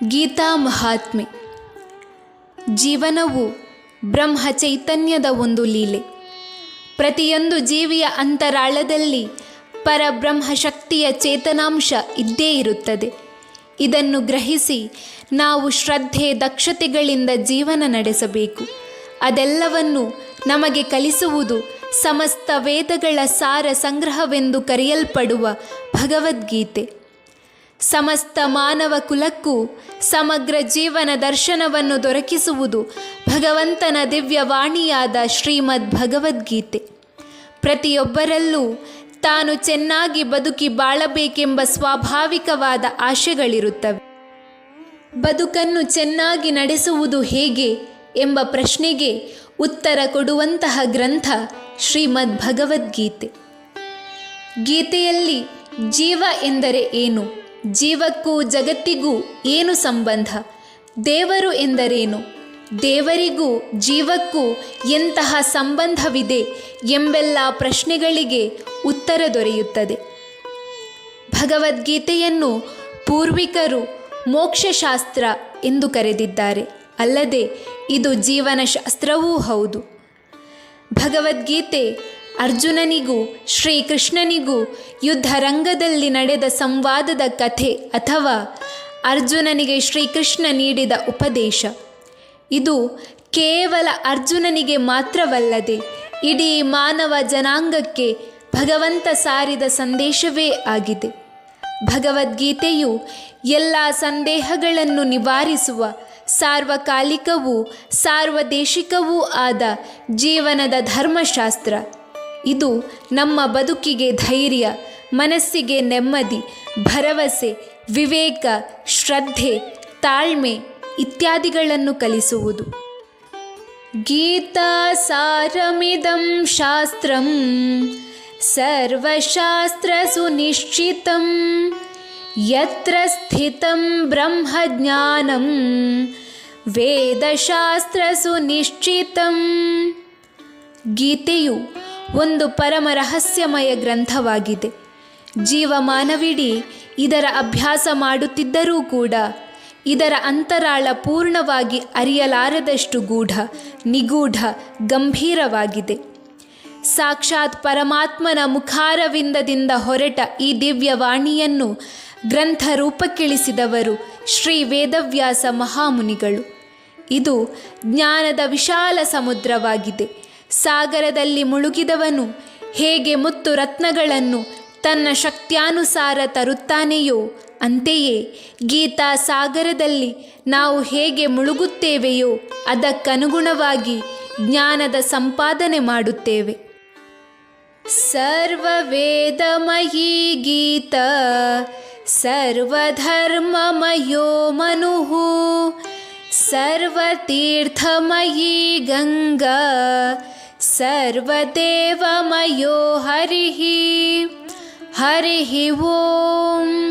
ಗೀತಾ ಮಹಾತ್ಮೆ. ಜೀವನವು ಬ್ರಹ್ಮ ಚೈತನ್ಯದ ಒಂದು ಲೀಲೆ. ಪ್ರತಿಯೊಂದು ಜೀವಿಯ ಅಂತರಾಳದಲ್ಲಿ ಪರಬ್ರಹ್ಮ ಶಕ್ತಿಯ ಚೇತನಾಂಶ ಇದ್ದೇ ಇರುತ್ತದೆ. ಇದನ್ನು ಗ್ರಹಿಸಿ ನಾವು ಶ್ರದ್ಧೆ ದಕ್ಷತೆಗಳಿಂದ ಜೀವನ ನಡೆಸಬೇಕು. ಅದೆಲ್ಲವನ್ನು ನಮಗೆ ಕಲಿಸುವುದು ಸಮಸ್ತ ವೇದಗಳ ಸಾರ ಸಂಗ್ರಹವೆಂದು ಕರೆಯಲ್ಪಡುವ ಭಗವದ್ಗೀತೆ. ಸಮಸ್ತ ಮಾನವ ಕುಲಕ್ಕೂ ಸಮಗ್ರ ಜೀವನ ದರ್ಶನವನ್ನು ದೊರಕಿಸುವುದು ಭಗವಂತನ ದಿವ್ಯವಾಣಿಯಾದ ಶ್ರೀಮದ್ ಭಗವದ್ಗೀತೆ. ಪ್ರತಿಯೊಬ್ಬರಲ್ಲೂ ತಾನು ಚೆನ್ನಾಗಿ ಬದುಕಿ ಬಾಳಬೇಕೆಂಬ ಸ್ವಾಭಾವಿಕವಾದ ಆಶೆಗಳಿರುತ್ತವೆ. ಬದುಕನ್ನು ಚೆನ್ನಾಗಿ ನಡೆಸುವುದು ಹೇಗೆ ಎಂಬ ಪ್ರಶ್ನೆಗೆ ಉತ್ತರ ಕೊಡುವಂತಹ ಗ್ರಂಥ ಶ್ರೀಮದ್ ಭಗವದ್ಗೀತೆ. ಗೀತೆಯಲ್ಲಿ ಜೀವ ಎಂದರೆ ಏನು, ಜೀವಕ್ಕೂ ಜಗತ್ತಿಗೂ ಏನು ಸಂಬಂಧ, ದೇವರು ಎಂದರೇನು, ದೇವರಿಗೂ ಜೀವಕ್ಕೂ ಎಂತಹ ಸಂಬಂಧವಿದೆ ಎಂಬೆಲ್ಲ ಪ್ರಶ್ನೆಗಳಿಗೆ ಉತ್ತರ ದೊರೆಯುತ್ತದೆ. ಭಗವದ್ಗೀತೆಯನ್ನು ಪೂರ್ವಿಕರು ಮೋಕ್ಷಶಾಸ್ತ್ರ ಎಂದು ಕರೆದಿದ್ದಾರೆ. ಅಲ್ಲದೆ ಇದು ಜೀವನಶಾಸ್ತ್ರವೂ ಹೌದು. ಭಗವದ್ಗೀತೆ ಅರ್ಜುನನಿಗೂ ಶ್ರೀಕೃಷ್ಣನಿಗೂ ಯುದ್ಧರಂಗದಲ್ಲಿ ನಡೆದ ಸಂವಾದದ ಕಥೆ ಅಥವಾ ಅರ್ಜುನನಿಗೆ ಶ್ರೀಕೃಷ್ಣ ನೀಡಿದ ಉಪದೇಶ. ಇದು ಕೇವಲ ಅರ್ಜುನನಿಗೆ ಮಾತ್ರವಲ್ಲದೆ ಇಡೀ ಮಾನವ ಜನಾಂಗಕ್ಕೆ ಭಗವಂತ ಸಾರಿದ ಸಂದೇಶವೇ ಆಗಿದೆ. ಭಗವದ್ಗೀತೆಯು ಎಲ್ಲ ಸಂದೇಹಗಳನ್ನು ನಿವಾರಿಸುವ ಸಾರ್ವಕಾಲಿಕವೂ ಸಾರ್ವದೇಶಿಕವೂ ಆದ ಜೀವನದ ಧರ್ಮಶಾಸ್ತ್ರ. ಇದು ನಮ್ಮ ಬದುಕಿಗೆ ಧೈರ್ಯ, ಮನಸ್ಸಿಗೆ ನೆಮ್ಮದಿ, ಭರವಸೆ, ವಿವೇಕ, ಶ್ರದ್ಧೆ, ತಾಳ್ಮೆ ಇತ್ಯಾದಿಗಳನ್ನು ಕಲಿಸುವುದು. ಗೀತಾ ಸಾರಮಿದಂ ಶಾಸ್ತ್ರಂ ಸರ್ವಶಾಸ್ತ್ರ ಸುನಿಶ್ಚಿತಂ ಯತ್ರ ಸ್ಥಿತಂ ಬ್ರಹ್ಮಜ್ಞಾನಂ ವೇದಶಾಸ್ತ್ರ ಸುನಿಶ್ಚಿತಂ. ಗೀತೆಯು ಒಂದು ಪರಮ ರಹಸ್ಯಮಯ ಗ್ರಂಥವಾಗಿದೆ. ಜೀವಮಾನವಿಡೀ ಇದರ ಅಭ್ಯಾಸ ಮಾಡುತ್ತಿದ್ದರೂ ಕೂಡ ಇದರ ಅಂತರಾಳ ಪೂರ್ಣವಾಗಿ ಅರಿಯಲಾರದಷ್ಟು ಗೂಢ, ನಿಗೂಢ, ಗಂಭೀರವಾಗಿದೆ. ಸಾಕ್ಷಾತ್ ಪರಮಾತ್ಮನ ಮುಖಾರವಿಂದದಿಂದ ಹೊರಟ ಈ ದಿವ್ಯವಾಣಿಯನ್ನು ಗ್ರಂಥ ರೂಪಕ್ಕಿಳಿಸಿದವರು ಶ್ರೀ ವೇದವ್ಯಾಸ ಮಹಾಮುನಿಗಳು. ಇದು ಜ್ಞಾನದ ವಿಶಾಲ ಸಮುದ್ರವಾಗಿದೆ. ಸಾಗರದಲ್ಲಿ ಮುಳುಗಿದವನು ಹೇಗೆ ಮುತ್ತು ರತ್ನಗಳನ್ನು ತನ್ನ ಶಕ್ತ್ಯಾನುಸಾರ ತರುತ್ತಾನೆಯೋ ಅಂತೆಯೇ ಗೀತಾ ಸಾಗರದಲ್ಲಿ ನಾವು ಹೇಗೆ ಮುಳುಗುತ್ತೇವೆಯೋ ಅದಕ್ಕನುಗುಣವಾಗಿ ಜ್ಞಾನದ ಸಂಪಾದನೆ ಮಾಡುತ್ತೇವೆ. ಸರ್ವವೇದಮಯೀ ಗೀತಾ ಸರ್ವಧರ್ಮಮಯೋ ಮನುಃ ಸರ್ವತೀರ್ಥಮಯೀ ಗಂಗಾ ಸರ್ವದೇವಮಯೋ ಹರಿಃ. ಹರಿಃ ಓಂ.